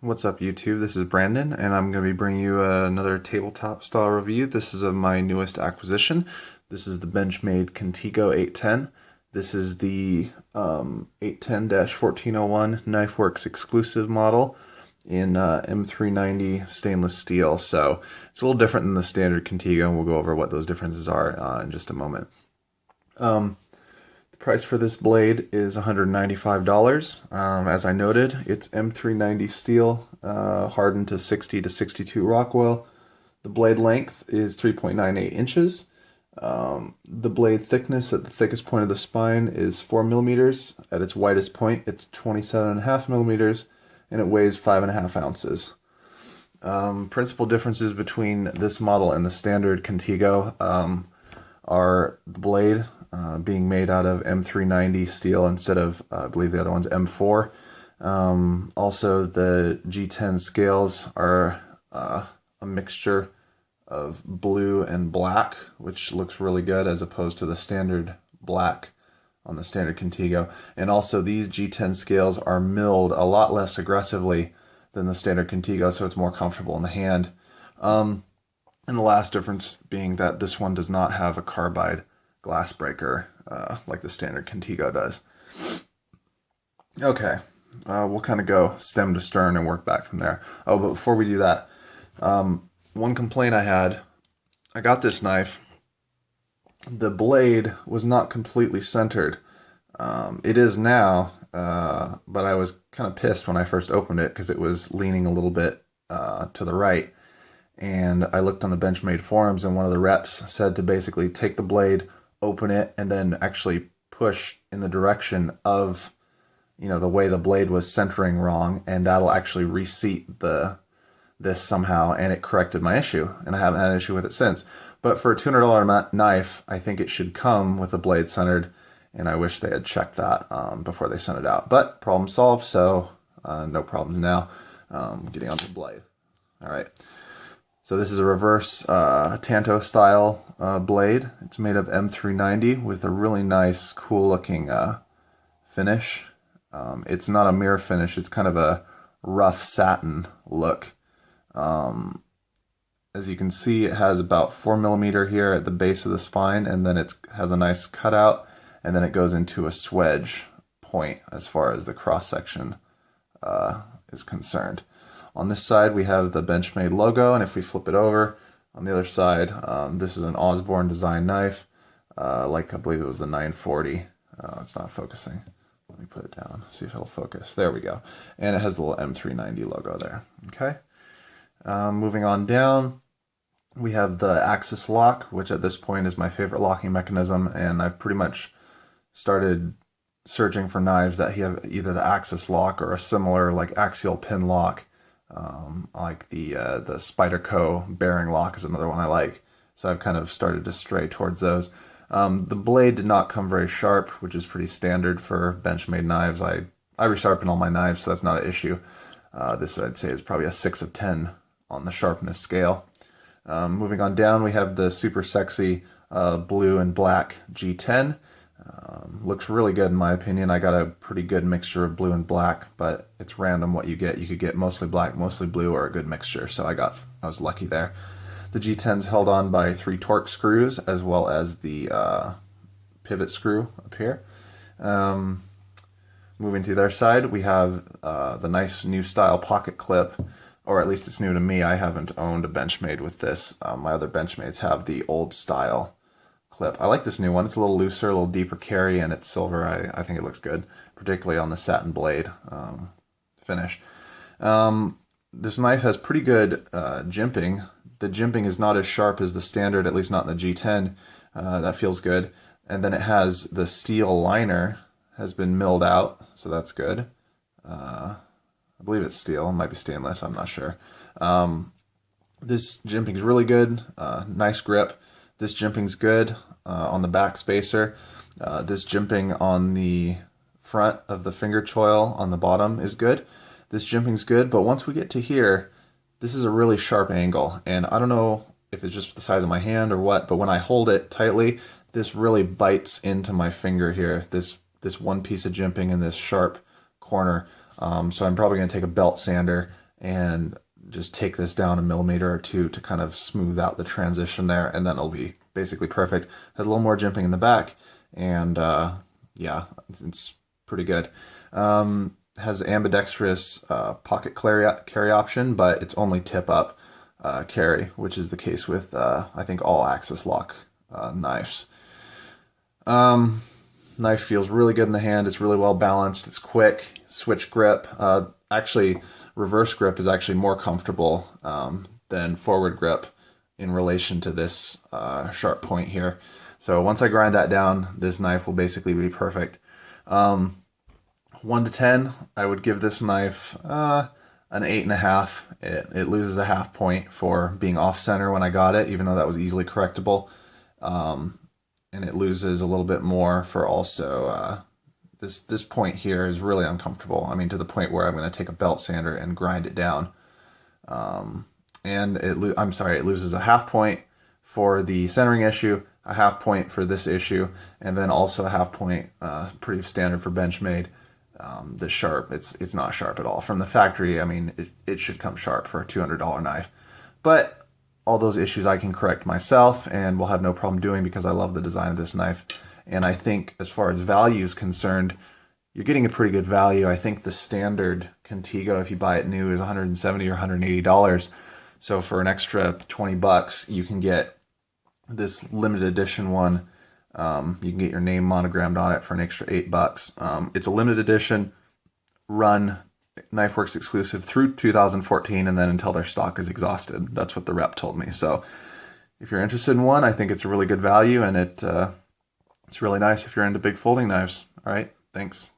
What's up YouTube? This is Brandon and I'm going to be bringing you another tabletop style review. This is of my newest acquisition. This is the Benchmade Contego 810. This is the 810-1401 Knifeworks exclusive model in M390 stainless steel. So it's a little different than the standard Contego, and we'll go over what those differences are in just a moment. The price for this blade is $195. As I noted, it's M390 steel, hardened to 60 to 62 Rockwell. The blade length is 3.98 inches. The blade thickness at the thickest point of the spine is 4 millimeters. At its widest point, it's 27.5 millimeters, and it weighs 5.5 ounces. Principal differences between this model and the standard Contego are the blade being made out of M390 steel instead of, I believe the other one's M4. Also, the G10 scales are a mixture of blue and black, which looks really good as opposed to the standard black on the standard Contego. And also, these G10 scales are milled a lot less aggressively than the standard Contego, so it's more comfortable in the hand. And the last difference being that this one does not have a carbide glass breaker like the standard Contego does. Okay, we'll kind of go stem to stern and work back from there. Oh, but before we do that, one complaint I had, I got this knife, the blade was not completely centered. It is now, but I was kind of pissed when I first opened it because it was leaning a little bit to the right. And I looked on the Benchmade forums, and one of the reps said to basically take the blade, open it, and then actually push in the direction of, the way the blade was centering wrong, and that'll actually reseat this somehow, and it corrected my issue, and I haven't had an issue with it since. But for a $200 knife, I think it should come with the blade centered, and I wish they had checked that before they sent it out. But problem solved, so no problems now. Getting onto the blade. All right. So this is a reverse Tanto style blade. It's made of M390 with a really nice, cool looking finish. It's not a mirror finish, it's kind of a rough satin look. As you can see, it has about 4 millimeter here at the base of the spine, and then it has a nice cutout, and then it goes into a swedge point as far as the cross section is concerned. On this side, we have the Benchmade logo, and if we flip it over, on the other side, this is an Osborne design knife, like I believe it was the 940. It's not focusing. Let me put it down, see if it'll focus. There we go. And it has the little M390 logo there. Okay. Moving on down, we have the axis lock, which at this point is my favorite locking mechanism, and I've pretty much started searching for knives that have either the axis lock or a similar like axial pin lock. Like the Spyderco bearing lock is another one I like. So I've kind of started to stray towards those. The blade did not come very sharp, which is pretty standard for Benchmade knives. I resharpen all my knives, so that's not an issue. This I'd say is probably a 6 of 10 on the sharpness scale. Moving on down, we have the super sexy blue and black G10. Looks really good in my opinion. I got a pretty good mixture of blue and black, but it's random what you get. You could get mostly black, mostly blue, or a good mixture, so I was lucky there. The G10's held on by 3 Torx screws, as well as the pivot screw up here. Moving to their side, we have the nice new style pocket clip, or at least it's new to me. I haven't owned a Benchmade with this. My other Benchmades have the old style clip. I like this new one. It's a little looser, a little deeper carry, and it's silver. I think it looks good, particularly on the satin blade finish. This knife has pretty good jimping. The jimping is not as sharp as the standard, at least not in the G10. That feels good. And then it has the steel liner has been milled out, so that's good. I believe it's steel. It might be stainless. I'm not sure. This jimping is really good. Nice grip. This jimping's good on the back spacer. This jimping on the front of the finger choil on the bottom is good. This jimping's good, but once we get to here, this is a really sharp angle, and I don't know if it's just the size of my hand or what, but when I hold it tightly, this really bites into my finger here. This one piece of jimping in this sharp corner. So I'm probably going to take a belt sander and just take this down a millimeter or two to kind of smooth out the transition there, and then it'll be basically perfect. Has a little more jimping in the back, and yeah, it's pretty good. Has ambidextrous pocket carry option, but it's only tip up carry, which is the case with I think all axis lock knives. Knife feels really good in the hand. It's really well balanced. It's quick. Switch grip. Actually, reverse grip is actually more comfortable than forward grip in relation to this sharp point here. So once I grind that down, this knife will basically be perfect. 1 to 10, I would give this knife an 8.5. It loses a half point for being off center when I got it, even though that was easily correctable. And it loses a little bit more for also this point here is really uncomfortable. I mean, to the point where I'm going to take a belt sander and grind it down. And it loses a half point for the centering issue, a half point for this issue, and then also a half point, pretty standard for Benchmade. The sharp, it's not sharp at all. From the factory, I mean, it should come sharp for a $200 knife. But all those issues I can correct myself and will have no problem doing because I love the design of this knife. And I think as far as value is concerned, you're getting a pretty good value. I think the standard Contego, if you buy it new, is $170 or $180. So for an extra $20, you can get this limited edition one. You can get your name monogrammed on it for an extra $8. It's a limited edition, run Knifeworks exclusive through 2014, and then until their stock is exhausted. That's what the rep told me. So if you're interested in one, I think it's a really good value, and it's really nice if you're into big folding knives. All right, thanks.